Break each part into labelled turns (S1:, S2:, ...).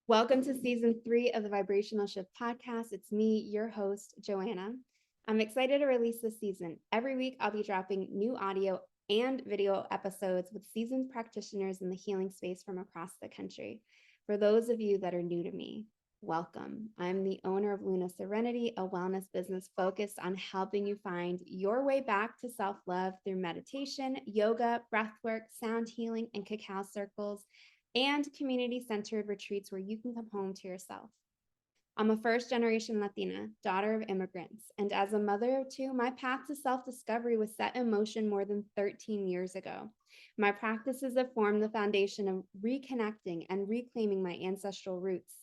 S1: Welcome to season 3 of the Vibrational Shift podcast. It's me, your host, Joanna. I'm excited to release this season. Every week, I'll be dropping new audio and video episodes with seasoned practitioners in the healing space from across the country. For those of you that are new to me, welcome. I'm the owner of Luna Serenity, a wellness business focused on helping you find your way back to self-love through meditation, yoga, breathwork, sound healing, and cacao circles, and community-centered retreats where you can come home to yourself. I'm a first-generation Latina, daughter of immigrants, and as a mother of two, my path to self-discovery was set in motion more than 13 years ago. My practices have formed the foundation of reconnecting and reclaiming my ancestral roots.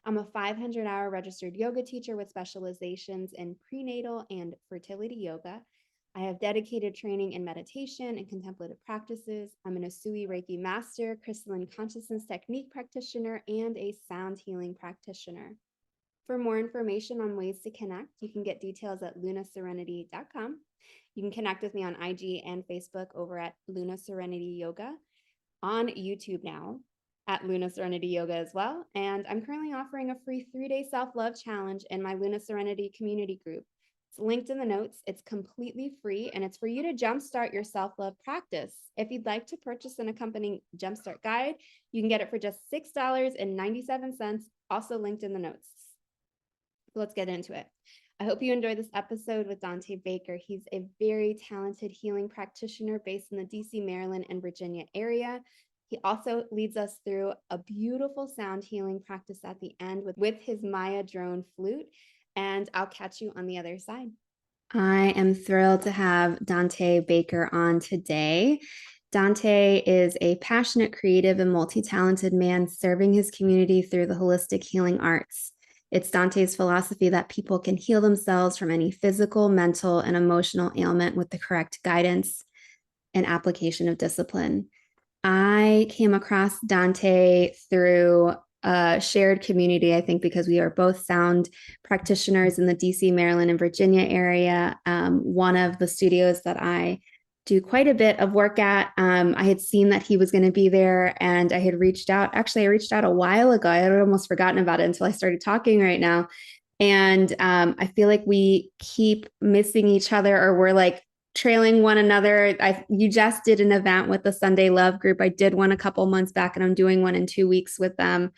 S1: I'm a 500-hour registered yoga teacher with specializations in prenatal and fertility yoga. I have dedicated training in meditation and contemplative practices. I'm an Usui Reiki master, crystalline consciousness technique practitioner, and a sound healing practitioner. For more information on ways to connect, you can get details at lunaserenity.com. You can connect with me on IG and Facebook over at Luna Serenity Yoga, on YouTube now at Luna Serenity Yoga as well. And I'm currently offering a free 3-day self-love challenge in my Luna Serenity community group. It's linked in the notes. It's completely free, and it's for you to jumpstart your self-love practice. If you'd like to purchase an accompanying jumpstart guide, you can get it for just $6.97, also linked in the notes. Let's get into it. I hope you enjoyed this episode with Dante Baker. He's a very talented healing practitioner based in the DC, Maryland, and Virginia area. He also leads us through a beautiful sound healing practice at the end with his Maya drone flute. And I'll catch you on the other side. I am thrilled to have Dante Baker on today. Dante is a passionate, creative, and multi-talented man serving his community through the holistic healing arts. It's Dante's philosophy that people can heal themselves from any physical, mental, and emotional ailment with the correct guidance and application of discipline. I came across Dante through a shared community, I think, because we are both sound practitioners in the DC, Maryland, and Virginia area. One of the studios that I do quite a bit of work at, I had seen that he was going to be there, and I had reached out. Actually, I reached out a while ago. I had almost forgotten about it until I started talking right now. And I feel like we keep missing each other, or we're like trailing one another. You just did an event with the Sunday Love group. I did one a couple months back, and I'm doing one in 2 weeks with them.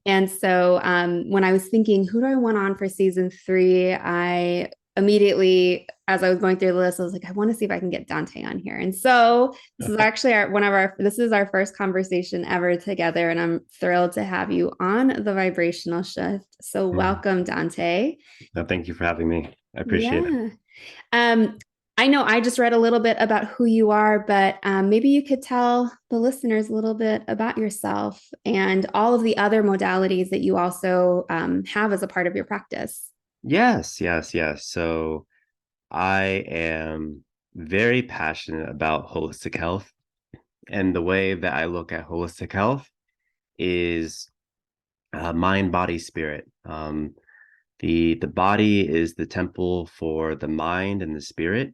S1: And so when I was thinking, who do I want on for season 3, I immediately, as I was going through the list, I was like, I want to see if I can get Dante on here. And so this is actually this is our first conversation ever together, and I'm thrilled to have you on the Vibrational Shift. So welcome, Dante.
S2: No, thank you for having me. I appreciate
S1: it. I know I just read a little bit about who you are, but maybe you could tell the listeners a little bit about yourself and all of the other modalities that you also have as a part of your practice.
S2: Yes. So I am very passionate about holistic health. And the way that I look at holistic health is mind, body, spirit. The body is the temple for the mind and the spirit.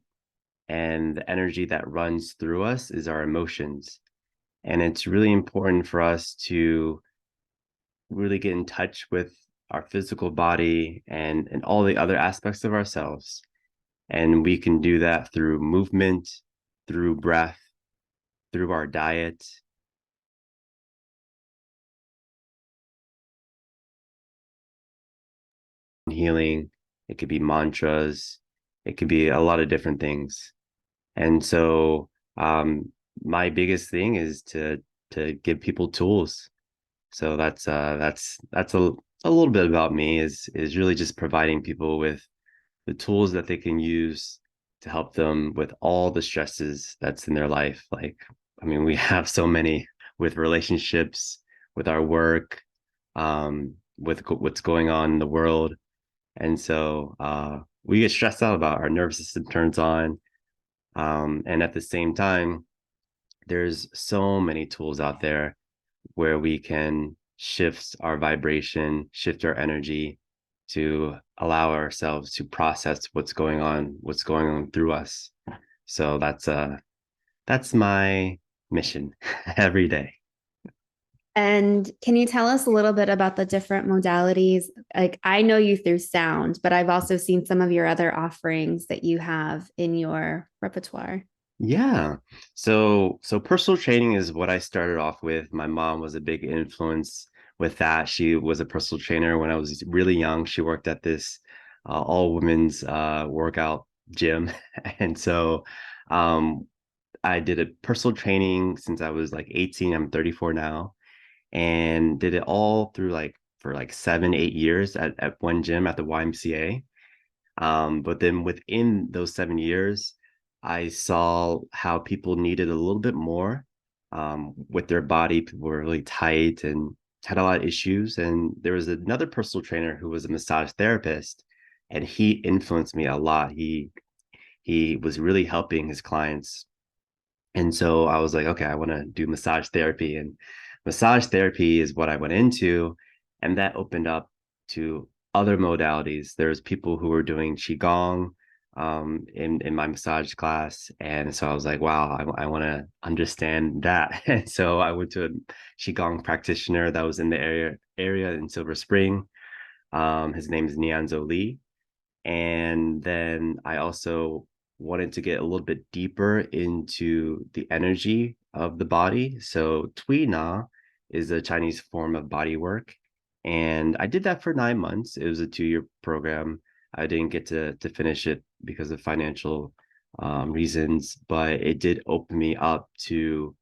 S2: And the energy that runs through us is our emotions. And it's really important for us to really get in touch with our physical body and all the other aspects of ourselves. And we can do that through movement, through breath, through our diet. Healing, it could be mantras, it could be a lot of different things. And so my biggest thing is to give people tools. So that's a little bit about me, is really just providing people with the tools that they can use to help them with all the stresses that's in their life. Like, I mean, we have so many with relationships, with our work, with what's going on in the world. And so we get stressed out about, our nervous system turns on. And at the same time, there's so many tools out there where we can shift our vibration, shift our energy to allow ourselves to process what's going on through us. So that's my mission every day.
S1: And can you tell us a little bit about the different modalities? Like, I know you through sound, but I've also seen some of your other offerings that you have in your repertoire.
S2: Yeah. So personal training is what I started off with. My mom was a big influence with that. She was a personal trainer when I was really young. She worked at this all women's workout gym. And so um, I did a personal training since I was like 18. I'm 34 now, and did it all through like for like 7, 8 years at one gym at the YMCA. But then within those 7 years, I saw how people needed a little bit more with their body. People were really tight and had a lot of issues. And there was another personal trainer who was a massage therapist, and he influenced me a lot. He was really helping his clients, and so I was like, okay, I want to do massage therapy. And massage therapy is what I went into. And that opened up to other modalities. There's people who were doing Qigong in my massage class. And so I was like, wow, I want to understand that. And so I went to a Qigong practitioner that was in the area in Silver Spring. His name is Nianzo Lee. And then I also wanted to get a little bit deeper into the energy of the body. So Tui Na is a Chinese form of body work. And I did that for 9 months. It was a 2-year program. I didn't get to finish it because of financial reasons, but it did open me up to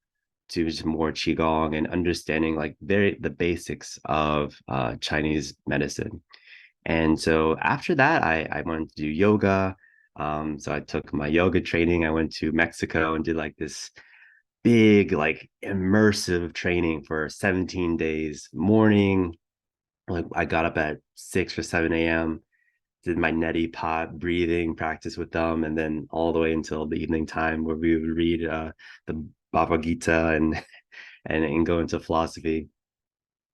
S2: just more qigong and understanding like the basics of Chinese medicine. And so after that, I wanted to do yoga. So I took my yoga training. I went to Mexico and did like this big, like immersive training for 17 days. Morning, like I got up at 6 or 7 a.m., did my neti pot breathing practice with them, and then all the way until the evening time where we would read the Bhagavad Gita and go into philosophy.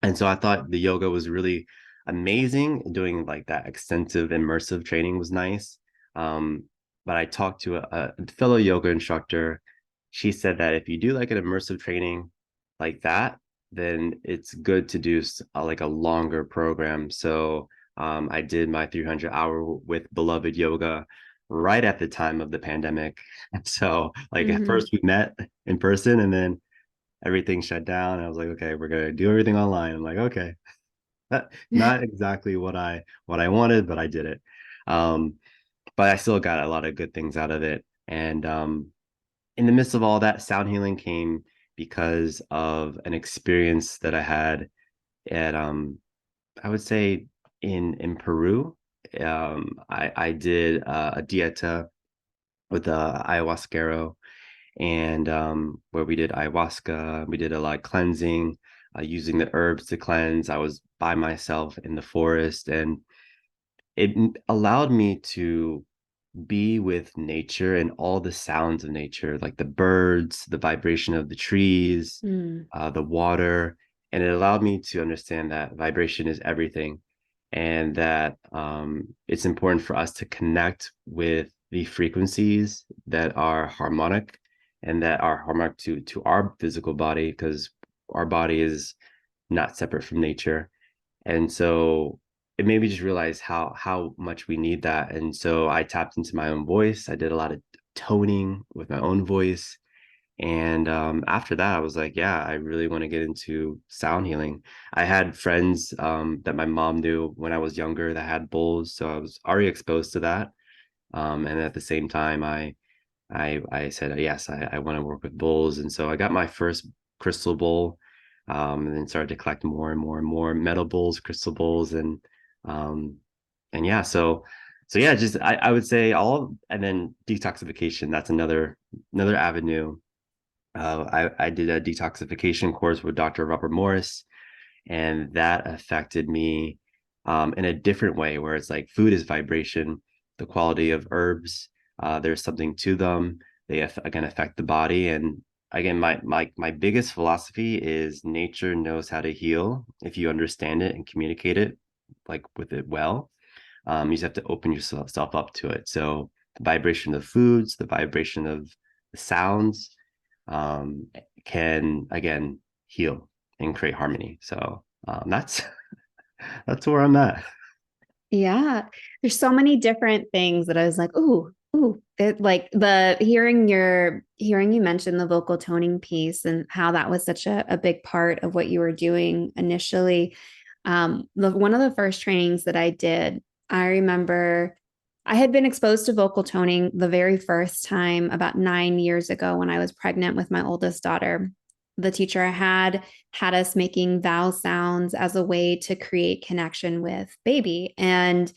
S2: And so I thought the yoga was really amazing. Doing like that extensive immersive training was nice. Um, but I talked to a fellow yoga instructor. She said that if you do like an immersive training like that, then it's good to do like a longer program. So I did my 300-hour with Beloved Yoga right at the time of the pandemic. So like at
S1: Mm-hmm.
S2: first we met in person, and then everything shut down. I was like, okay, we're gonna do everything online. I'm like, okay, not exactly what I wanted, but I did it. Um, but I still got a lot of good things out of it. And in the midst of all that, sound healing came because of an experience that I had at I would say in Peru. I did a dieta with ayahuasca, and where we did ayahuasca. We did a lot of cleansing, using the herbs to cleanse. I was by myself in the forest, and it allowed me to be with nature and all the sounds of nature, like the birds, the vibration of the trees,
S1: Mm.
S2: the water. And it allowed me to understand that vibration is everything, and that it's important for us to connect with the frequencies that are harmonic and that are harmonic to our physical body, because our body is not separate from nature. And so it made me just realize how much we need that. And so I tapped into my own voice. I did a lot of toning with my own voice. And after that, I was like, yeah, I really want to get into sound healing. I had friends that my mom knew when I was younger that had bowls, so I was already exposed to that. And at the same time, I said yes, I want to work with bowls, and so I got my first crystal bowl, and then started to collect more and more and more metal bowls, crystal bowls, um, and yeah, so yeah, just I would say all, and then detoxification. That's another avenue. I did a detoxification course with Dr. Robert Morris, and that affected me in a different way, where it's like food is vibration, the quality of herbs, there's something to them. They again affect the body. And again, my biggest philosophy is nature knows how to heal if you understand it and communicate it like with it well. You just have to open yourself up to it. So the vibration of foods, the vibration of the sounds, um, can again heal. and create harmony. So that's that's where I'm at.
S1: Yeah. There's so many different things that I was like, ooh, it, like the hearing you mention the vocal toning piece and how that was such a big part of what you were doing initially. One of the first trainings that I did, I remember I had been exposed to vocal toning the very first time about 9 years ago when I was pregnant with my oldest daughter. The teacher had us making vowel sounds as a way to create connection with baby. And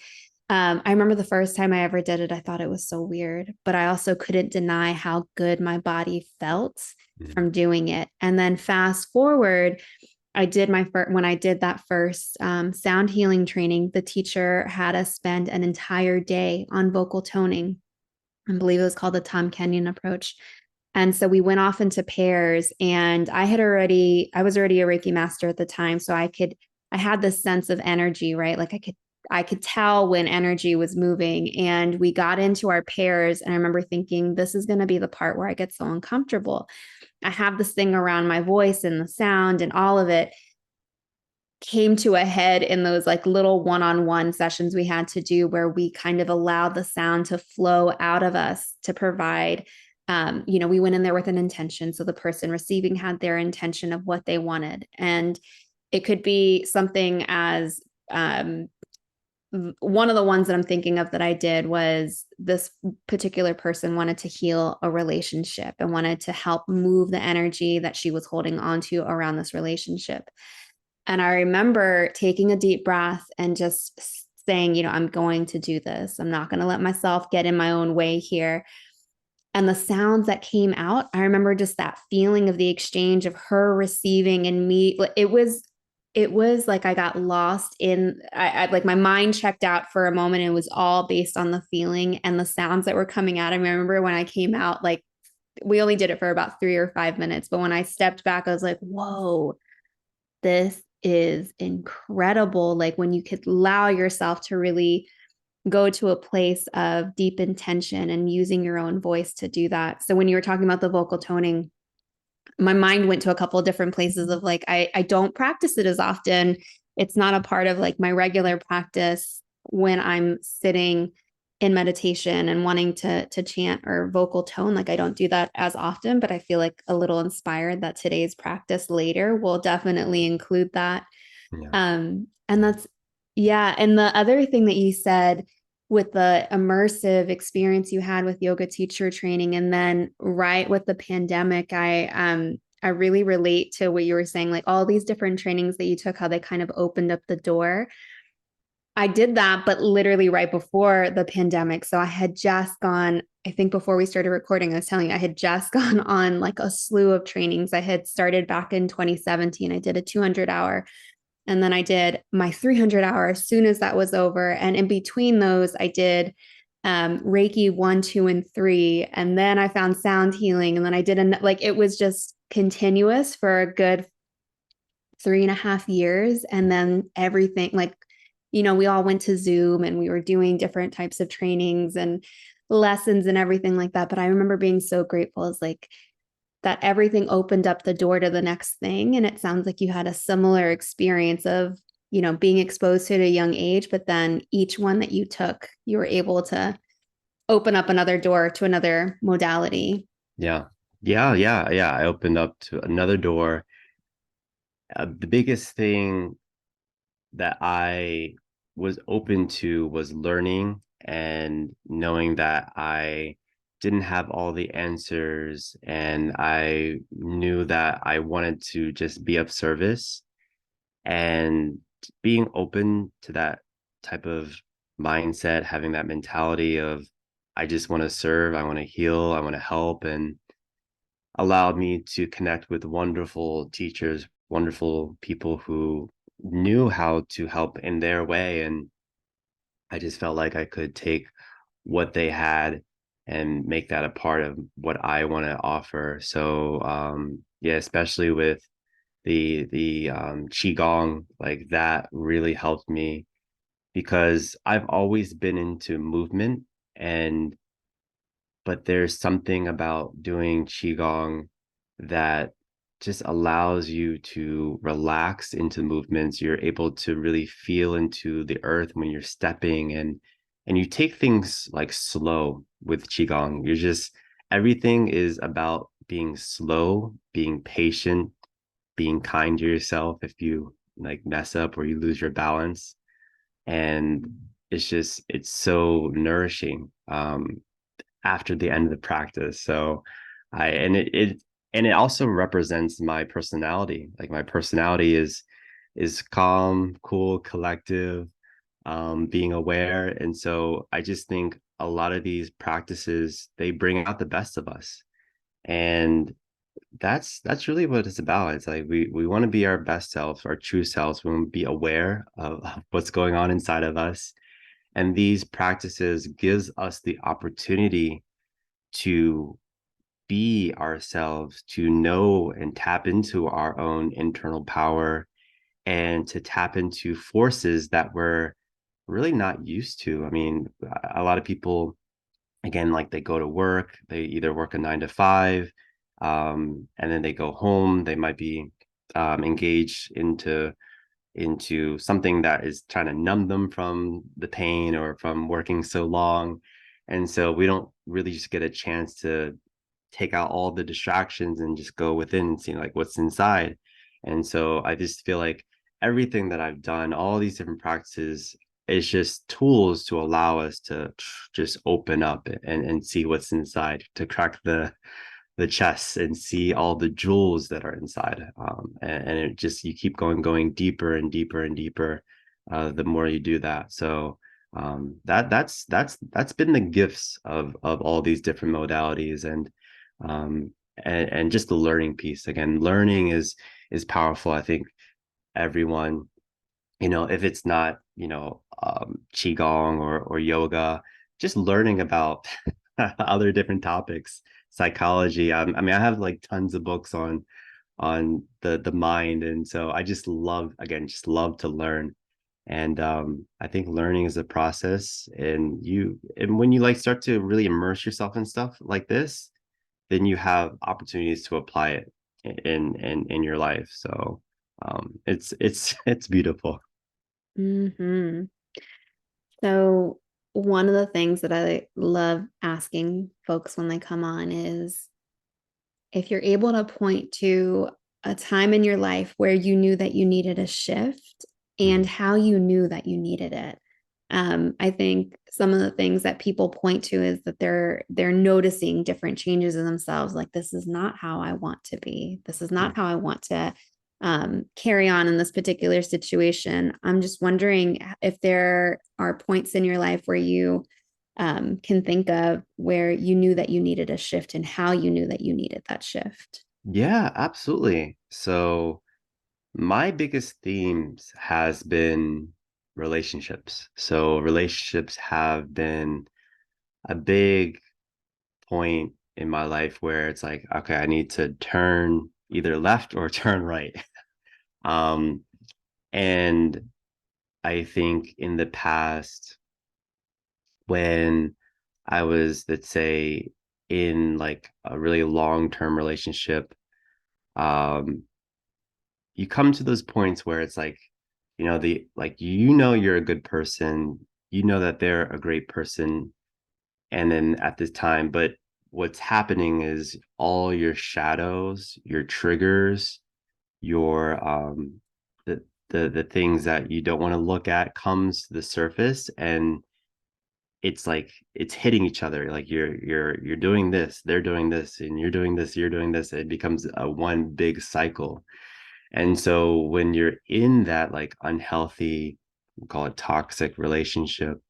S1: I remember the first time I ever did it, I thought it was so weird, but I also couldn't deny how good my body felt
S2: Mm.
S1: from doing it. And then fast forward, I did my first, when I did that first sound healing training, the teacher had us spend an entire day on vocal toning. I believe it was called the Tom Kenyon approach. And so we went off into pairs, and I was already a Reiki master at the time. So I had this sense of energy, right? Like I could tell when energy was moving, and we got into our pairs. And I remember thinking, this is going to be the part where I get so uncomfortable. I have this thing around my voice and the sound and all of it came to a head in those like little one-on-one sessions we had to do where we kind of allowed the sound to flow out of us to provide we went in there with an intention, so the person receiving had their intention of what they wanted, and it could be something as one of the ones that I'm thinking of that I did was this particular person wanted to heal a relationship and wanted to help move the energy that she was holding onto around this relationship. And I remember taking a deep breath and just saying, I'm going to do this. I'm not going to let myself get in my own way here. And the sounds that came out, I remember just that feeling of the exchange of her receiving and me. It was like I got lost in, I like my mind checked out for a moment. And it was all based on the feeling and the sounds that were coming out. I remember when I came out, like we only did it for about 3 or 5 minutes, but when I stepped back, I was like, whoa, this is incredible. Like when you could allow yourself to really go to a place of deep intention and using your own voice to do that. So when you were talking about the vocal toning, my mind went to a couple of different places of like, I don't practice it as often. It's not a part of like my regular practice when I'm sitting in meditation and wanting to chant or vocal tone. Like I don't do that as often, but I feel like a little inspired that today's practice later will definitely include that.
S2: Yeah.
S1: And that's, yeah. And the other thing that you said with the immersive experience you had with yoga teacher training, and then right with the pandemic, I really relate to what you were saying, like all these different trainings that you took, how they kind of opened up the door. I did that, but literally right before the pandemic. So I had just gone, I think before we started recording, I was telling you, I had just gone on like a slew of trainings. I had started back in 2017. I did a 200-hour, and then I did my 300-hour as soon as that was over. And in between those, I did Reiki 1, 2, and 3. And then I found sound healing. And then I did, like, it was just continuous for a good 3.5 years. And then everything, like, we all went to Zoom and we were doing different types of trainings and lessons and everything like that. But I remember being so grateful. It's like, that everything opened up the door to the next thing. And it sounds like you had a similar experience of, being exposed to it at a young age, but then each one that you took, you were able to open up another door to another modality.
S2: Yeah. Yeah. I opened up to another door. The biggest thing that I was open to was learning and knowing that I didn't have all the answers, and I knew that I wanted to just be of service, and being open to that type of mindset, having that mentality of I just want to serve, I want to heal, I want to help, and allowed me to connect with wonderful teachers, wonderful people who knew how to help in their way. And I just felt like I could take what they had and make that a part of what I want to offer. So yeah, especially with the qigong, like that really helped me because I've always been into movement, and but there's something about doing qigong that just allows you to relax into movements. You're able to really feel into the earth when you're stepping, and you take things like slow with qigong. You're just everything is about being slow, being patient, being kind to yourself if you like mess up or you lose your balance. And it's so nourishing after the end of the practice. So I and it also represents my personality. Like my personality is calm, cool, collective, being aware. And so I just think a lot of these practices, they bring out the best of us. And that's really what it's about. It's like we want to be our best selves, our true selves. We want to be aware of what's going on inside of us. And these practices gives us the opportunity to be ourselves, to know and tap into our own internal power, and to tap into forces that we're really not used to. I mean, a lot of people, again, like they go to work, they either work a 9 to 5, and then they go home. They might be engaged into something that is trying to numb them from the pain or from working so long. And so we don't really just get a chance to take out all the distractions and just go within and see like what's inside. And so I just feel like everything that I've done, all these different practices, is just tools to allow us to just open up and see what's inside, to crack the chest and see all the jewels that are inside. And it just, you keep going deeper and deeper and deeper, the more you do that. So that's been the gifts of all these different modalities. And just the learning piece. Again, learning is powerful. I think everyone, if it's not, qigong or yoga, just learning about other different topics, psychology. I mean, I have like tons of books on the mind, and so I just love, again, just love to learn. And I think learning is a process, and when you like start to really immerse yourself in stuff like this, then you have opportunities to apply it in your life. So it's beautiful.
S1: Hmm. So, one of the things that I love asking folks when they come on is if you're able to point to a time in your life where you knew that you needed a shift and
S2: Mhm.
S1: how you knew that you needed it. I think some of the things that people point to is that they're noticing different changes in themselves. Like, this is not how I want to be. This is not how I want to carry on in this particular situation. I'm just wondering if there are points in your life where you can think of where you knew that you needed a shift and how you knew that you needed that shift.
S2: Yeah, absolutely. So my biggest themes has been relationships. So relationships have been a big point in my life where it's like, okay, I need to turn either left or turn right. Um, and I think in the past, when I was, let's say, in like a really long-term relationship, um, you come to those points where it's like, the like you're a good person, that they're a great person, and then at this time, but what's happening is all your shadows, your triggers, your the things that you don't want to look at comes to the surface, and it's like it's hitting each other. Like you're doing this, they're doing this, and you're doing this, you're doing this. It becomes a one big cycle. And so when you're in that like unhealthy, we call it toxic relationship,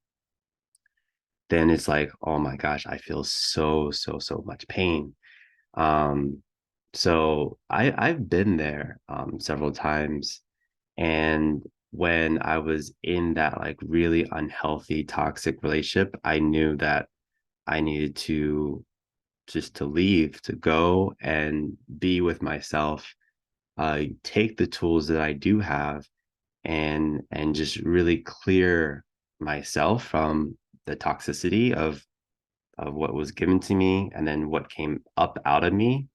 S2: then it's like, oh my gosh, I feel so much pain. Um, so I've been there several times. And when I was in that like really unhealthy, toxic relationship, I knew that I needed to just to leave, to go and be with myself, take the tools that I do have, and just really clear myself from the toxicity of what was given to me and then what came up out of me.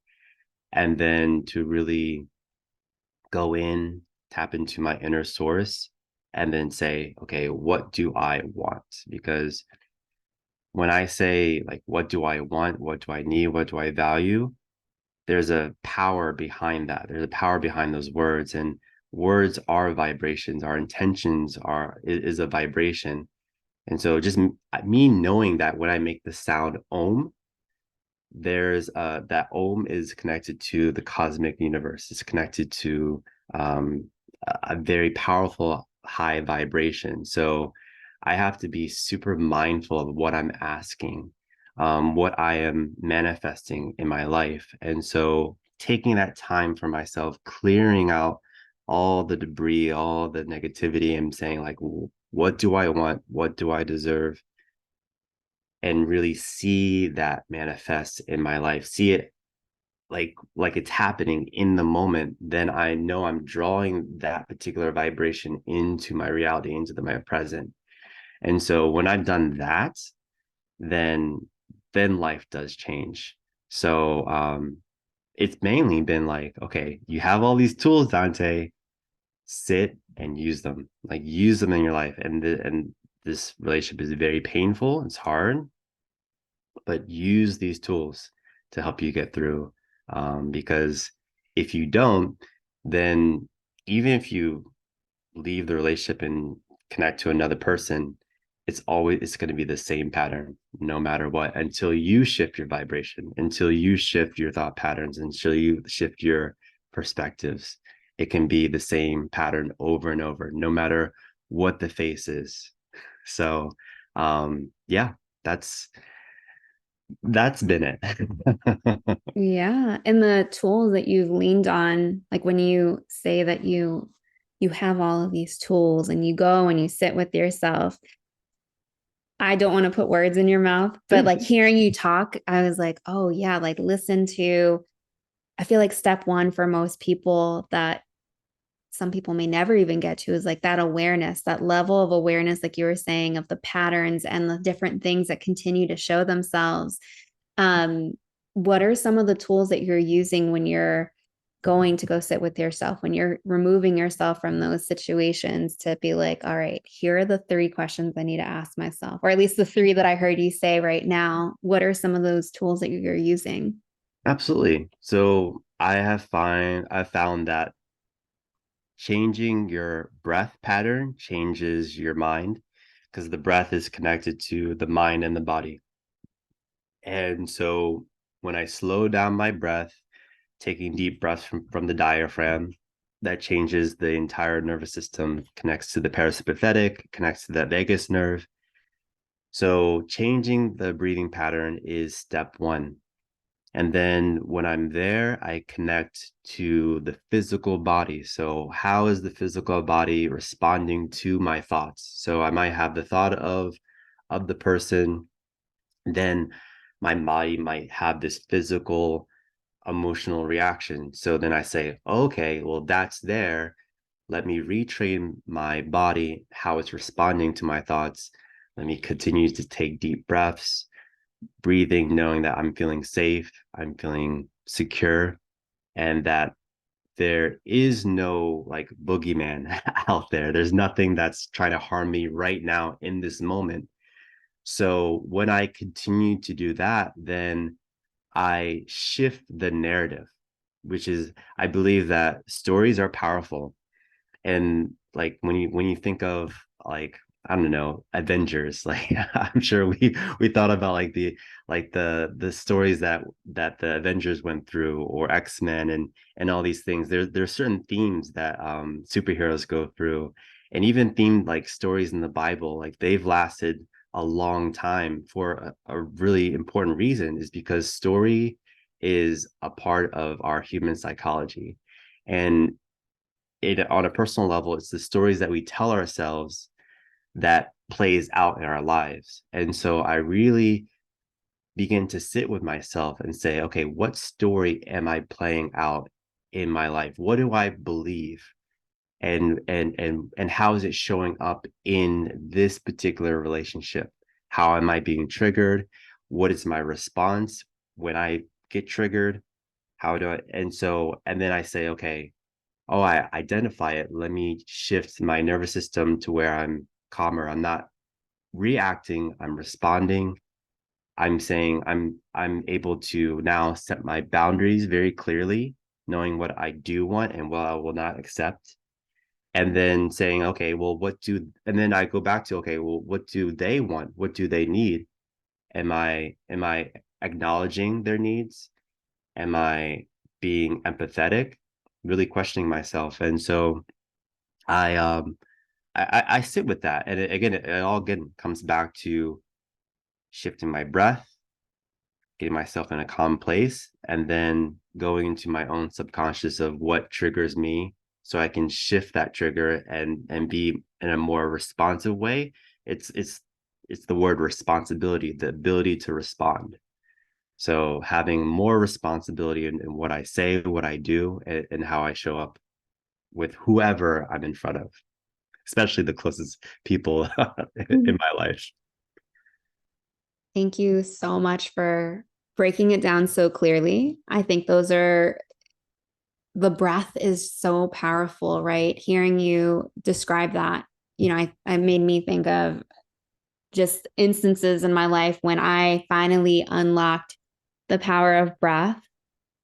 S2: and then to really go in, tap into my inner source, and then say, okay, what do I want? Because when I say, like, what do I want? What do I need? What do I value? There's a power behind that. There's a power behind those words. And words are vibrations. Our intentions is a vibration. And so just me knowing that when I make the sound om, there's that om is connected to the cosmic universe. It's connected to um, a very powerful high vibration. So I have to be super mindful of what I'm asking, what I am manifesting in my life. And so taking that time for myself, clearing out all the debris, all the negativity, and saying, like, what do I want? What do I deserve? And really see that manifest in my life, see it like it's happening in the moment, then I know I'm drawing that particular vibration into my reality, into my present. And so when I've done that, then life does change. So it's mainly been like, okay, you have all these tools, Dante, sit and use them, like use them in your life. And this relationship is very painful, it's hard, but use these tools to help you get through. Because if you don't, then even if you leave the relationship and connect to another person, it's going to be the same pattern no matter what, until you shift your vibration, until you shift your thought patterns, until you shift your perspectives. It can be the same pattern over and over, no matter what the face is. So yeah, that's been it.
S1: Yeah. And the tools that you've leaned on, like when you say that you have all of these tools and you go and you sit with yourself. I don't want to put words in your mouth, but like hearing you talk, I was like, oh yeah, like listen to, I feel like step one for most people that some people may never even get to is like that awareness, that level of awareness, like you were saying, of the patterns and the different things that continue to show themselves. Um, what are some of the tools that you're using when you're going to go sit with yourself, when you're removing yourself from those situations to be like, all right, here are the three questions I need to ask myself, or at least the three that I heard you say right now? What are some of those tools that you're using?
S2: Absolutely. So I found that changing your breath pattern changes your mind, because the breath is connected to the mind and the body. And so when I slow down my breath, taking deep breaths from the diaphragm, that changes the entire nervous system, connects to the parasympathetic, connects to the vagus nerve. So changing the breathing pattern is step one. And then when I'm there, I connect to the physical body. So how is the physical body responding to my thoughts? So I might have the thought of the person, then my body might have this physical emotional reaction. So then I say, okay, well, that's there. Let me retrain my body, how it's responding to my thoughts. Let me continue to take deep breaths, breathing, knowing that I'm feeling safe, I'm feeling secure, and that there is no like boogeyman out there. There's nothing that's trying to harm me right now in this moment. So when I continue to do that, then I shift the narrative, which is, I believe that stories are powerful. And like when you think of, like, I don't know, Avengers, like I'm sure we thought about like the stories that the Avengers went through, or X-Men, and all these things. There's certain themes that superheroes go through, and even themed like stories in the Bible, like they've lasted a long time for a really important reason, is because story is a part of our human psychology. And it, on a personal level, it's the stories that we tell ourselves that plays out in our lives. And so I really begin to sit with myself and say, okay, what story am I playing out in my life? What do I believe? And how is it showing up in this particular relationship? How am I being triggered? What is my response when I get triggered? How do I, and then I say, okay, oh, I identify it. Let me shift my nervous system to where I'm calmer. I'm not reacting, I'm responding. I'm saying I'm able to now set my boundaries very clearly, knowing what I do want and what I will not accept. And then saying, okay, well, and then I go back to, okay, well, what do they want? What do they need? Am I acknowledging their needs? Am I being empathetic? Really questioning myself. And so I I sit with that. And it all again comes back to shifting my breath, getting myself in a calm place, and then going into my own subconscious of what triggers me so I can shift that trigger and be in a more responsive way. It's the word responsibility, the ability to respond. So having more responsibility in what I say, what I do, and how I show up with whoever I'm in front of, especially the closest people in my life.
S1: Thank you so much for breaking it down so clearly. I think the breath is so powerful, right? Hearing you describe that, I made me think of just instances in my life when I finally unlocked the power of breath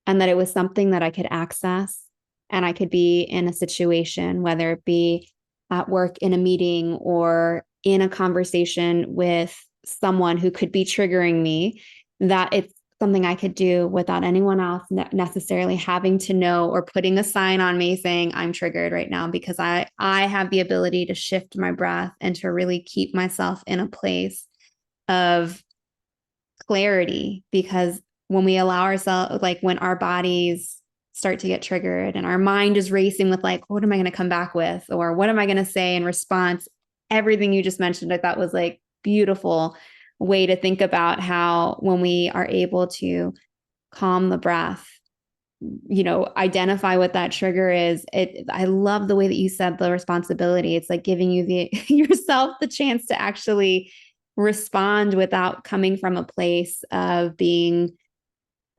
S1: and that it was something that I could access and I could be in a situation, whether it be at work in a meeting or in a conversation with someone who could be triggering me, that it's something I could do without anyone else necessarily having to know or putting a sign on me saying I'm triggered right now, because I have the ability to shift my breath and to really keep myself in a place of clarity. Because when we allow ourselves, like when our bodies start to get triggered and our mind is racing with like, what am I going to come back with? Or what am I going to say in response? Everything you just mentioned, I thought was like beautiful way to think about how when we are able to calm the breath, identify what that trigger is. I love the way that you said the responsibility. It's like giving you yourself the chance to actually respond without coming from a place of being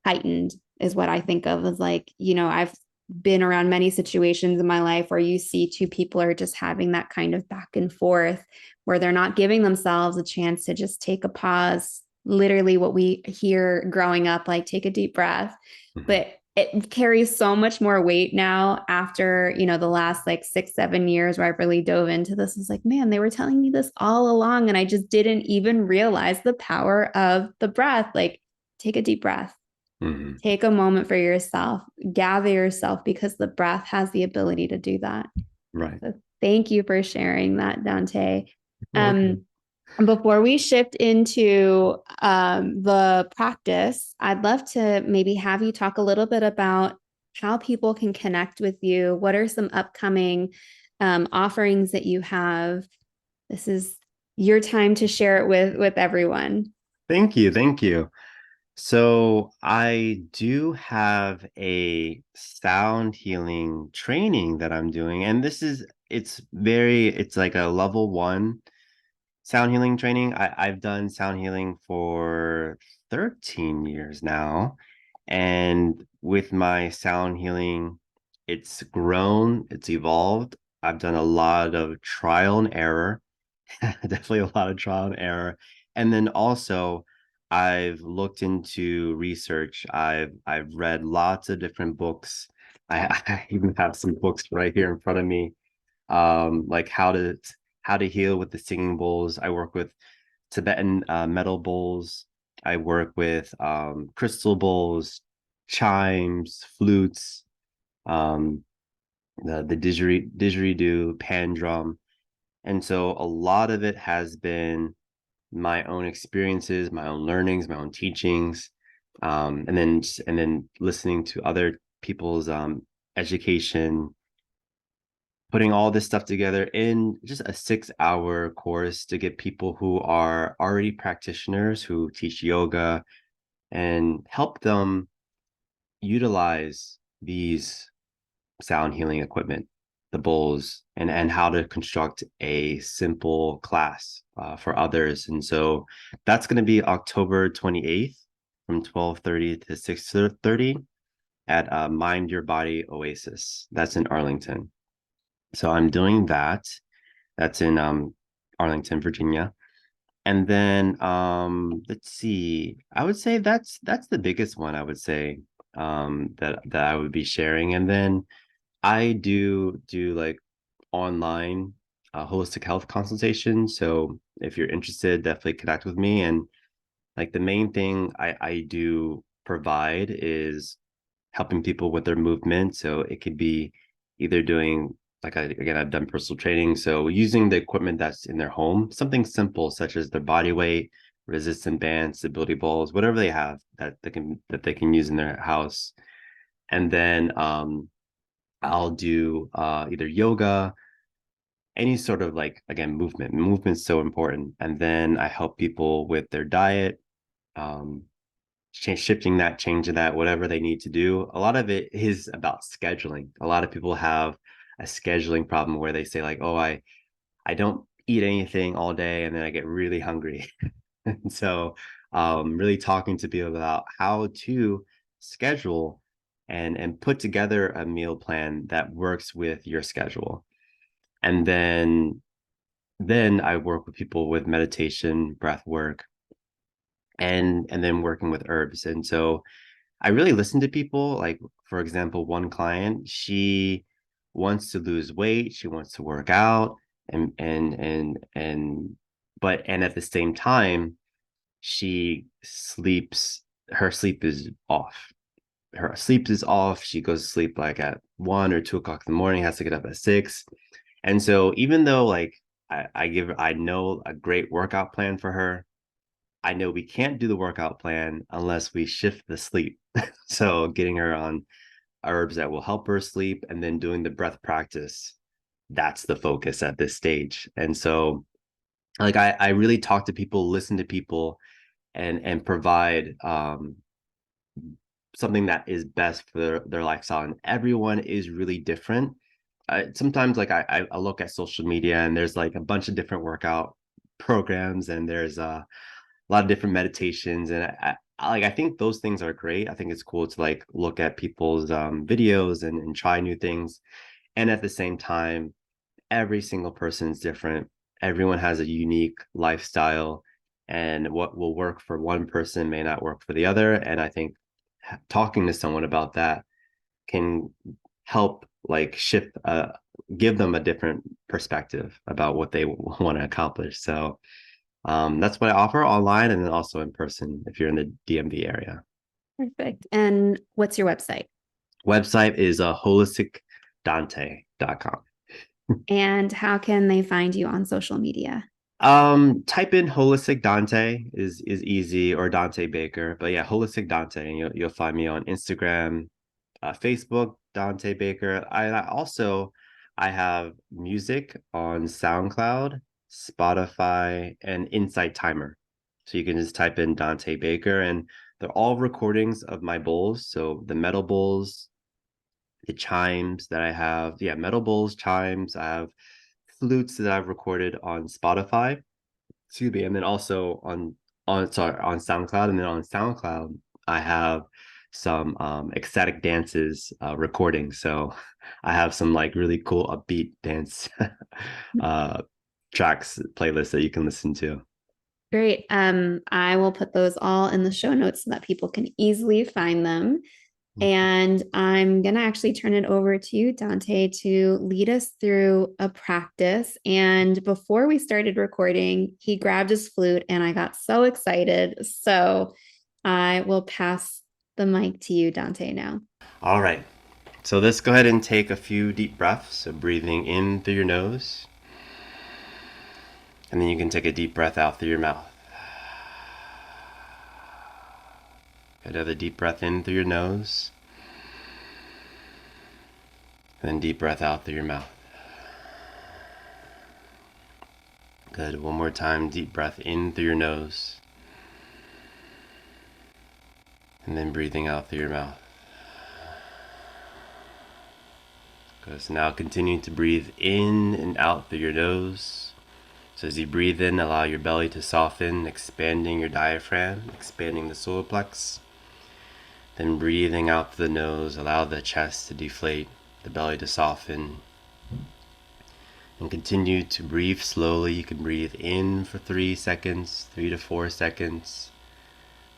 S1: heightened, is what I think of as like, I've been around many situations in my life where you see two people are just having that kind of back and forth where they're not giving themselves a chance to just take a pause. Literally what we hear growing up, like take a deep breath.
S2: Mhm.
S1: But it carries so much more weight now after, the last like 6-7 years where I've really dove into this. It's like, man, they were telling me this all along and I just didn't even realize the power of the breath. Like take a deep breath.
S2: Mm-hmm.
S1: Take a moment for yourself, gather yourself, because the breath has the ability to do that.
S2: Right.
S1: So thank you for sharing that, Dante.
S2: Okay.
S1: Before we shift into the practice, I'd love to maybe have you talk a little bit about how people can connect with you. What are some upcoming offerings that you have? This is your time to share it with everyone.
S2: Thank you. Thank you. So I do have a sound healing training that I'm doing, and it's like a level one sound healing training. I've done sound healing for 13 years now. And with my sound healing, it's grown, it's evolved. I've done a lot of trial and error, definitely a lot of trial and error. And then also, I've looked into research. I've read lots of different books. I even have some books right here in front of me, like how to heal with the singing bowls. I work with Tibetan metal bowls. I work with crystal bowls, chimes, flutes, um, the didgeridoo, pan drum, and so a lot of it has been my own experiences, my own learnings, my own teachings, and then listening to other people's education, putting all this stuff together in just a 6 hour course to get people who are already practitioners who teach yoga and help them utilize these sound healing equipment, the bowls, and how to construct a simple class for others. And so that's going to be October 28th from 12:30 to 6:30. at Mind Your Body Oasis. That's in Arlington. So I'm doing that. That's in Arlington, Virginia. And then let's see. I would say that's the biggest one, I would say, that I would be sharing. And then I do like online holistic health consultation. So if you're interested, definitely connect with me. And like the main thing I do provide is helping people with their movement. So it could be either doing again, I've done personal training. So using the equipment that's in their home, something simple such as their body weight, resistant bands, stability balls, whatever they have that they can use in their house. And then I'll do either yoga, any sort of like again movement. Movement's so important. And then I help people with their diet, um, shifting that, changing that, whatever they need to do. A lot of it is about scheduling. A lot of people have a scheduling problem where they say like, oh, I don't eat anything all day and then I get really hungry. And so really talking to people about how to schedule and put together a meal plan that works with your schedule. And then I work with people with meditation, breath work, and then working with herbs. And so I really listen to people. Like, for example, one client, she wants to lose weight, she wants to work out, and at the same time, she sleeps. Her sleep is off. Her sleep is off. She goes to sleep like at 1 or 2 o'clock in the morning. Has to get up at 6. And so even though like I know a great workout plan for her, I know we can't do the workout plan unless we shift the sleep. So getting her on herbs that will help her sleep and then doing the breath practice. That's the focus at this stage. And so like I really talk to people, listen to people and provide something that is best for their lifestyle. And everyone is really different. Sometimes like I look at social media and there's like a bunch of different workout programs and there's a lot of different meditations and I think those things are great. I think it's cool to like look at people's videos and try new things. And at the same time, every single person is different. Everyone has a unique lifestyle, and what will work for one person may not work for the other. And I think talking to someone about that can help like shift, give them a different perspective about what they want to accomplish. So that's what I offer online and then also in person if you're in the DMV area.
S1: Perfect. And what's your website?
S2: Website is holisticdante.com.
S1: And how can they find you on social media?
S2: Type in holistic Dante is easy, or Dante Baker, but yeah, holistic Dante, and you'll find me on Instagram, Facebook, Dante Baker. I have music on SoundCloud, Spotify, and Insight Timer. So you can just type in Dante Baker, and they're all recordings of my bowls. So the metal bowls, the chimes that I have, yeah, metal bowls, chimes. I have flutes that I've recorded on Spotify, excuse me, and then also on SoundCloud, and then on SoundCloud I have some ecstatic dances recordings. So I have some like really cool upbeat dance uh tracks playlists that you can listen to.
S1: Great. I will put those all in the show notes so that people can easily find them. And I'm going to actually turn it over to you, Dante, to lead us through a practice. And before we started recording, he grabbed his flute and I got so excited. So I will pass the mic to you, Dante, now.
S2: All right. So let's go ahead and take a few deep breaths. So breathing in through your nose. And then you can take a deep breath out through your mouth. Another deep breath in through your nose. And then deep breath out through your mouth. Good. One more time. Deep breath in through your nose. And then breathing out through your mouth. Good. So now continue to breathe in and out through your nose. So as you breathe in, allow your belly to soften, expanding your diaphragm, expanding the solar plex. Then breathing out through the nose, allow the chest to deflate, the belly to soften. And continue to breathe slowly. You can breathe in for 3 seconds, 3 to 4 seconds.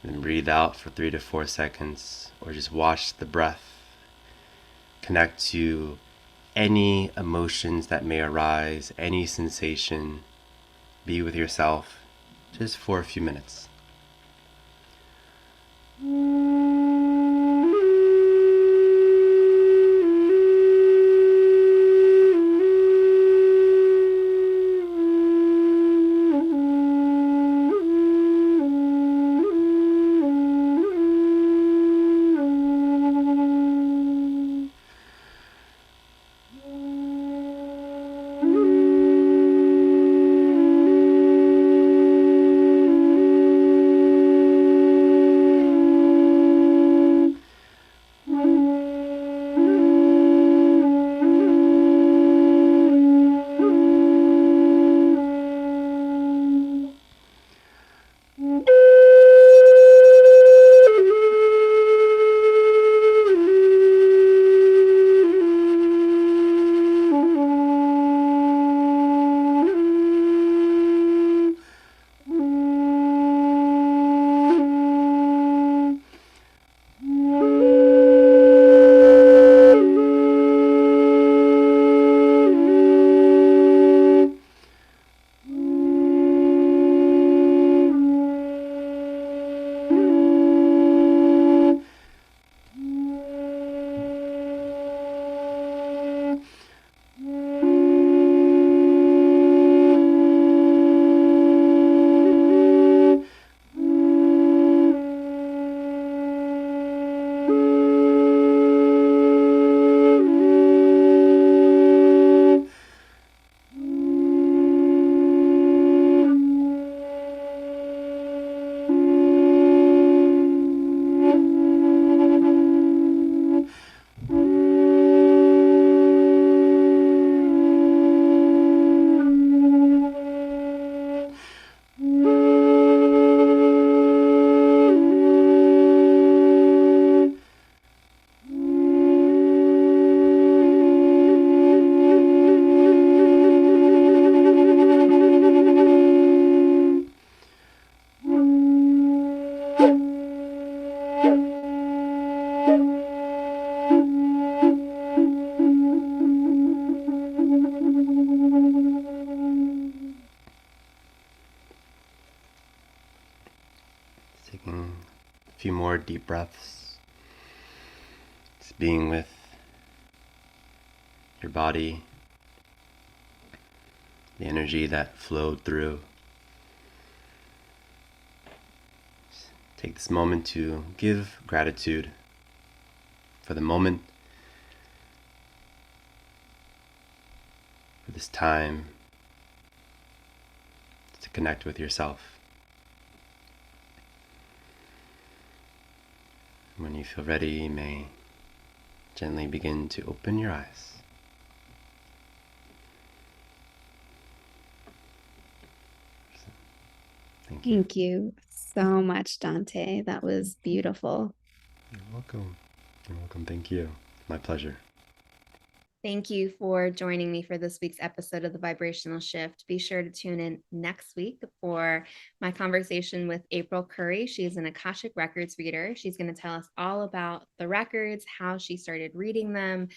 S2: Then breathe out for 3 to 4 seconds. Or just watch the breath. Connect to any emotions that may arise, any sensation. Be with yourself just for a few minutes. Taking a few more deep breaths. Just being with your body, the energy that flowed through. Just take this moment to give gratitude for the moment, for this time to connect with yourself. When you feel ready, you may gently begin to open your eyes. Thank you.
S1: Thank you so much, Dante. That was beautiful.
S2: You're welcome. You're welcome. Thank you. My pleasure.
S1: Thank you for joining me for this week's episode of The Vibrational Shift. Be sure to tune in next week for my conversation with April Curry. She's an Akashic Records reader. She's going to tell us all about the records, how she started reading them,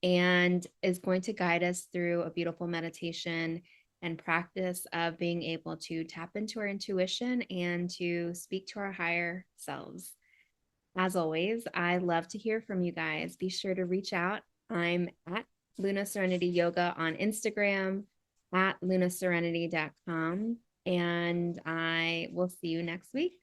S1: and is going to guide us through a beautiful meditation and practice of being able to tap into our intuition and to speak to our higher selves. As always, I love to hear from you guys. Be sure to reach out. I'm at Luna Serenity Yoga on Instagram, at lunaserenity.com, and I will see you next week.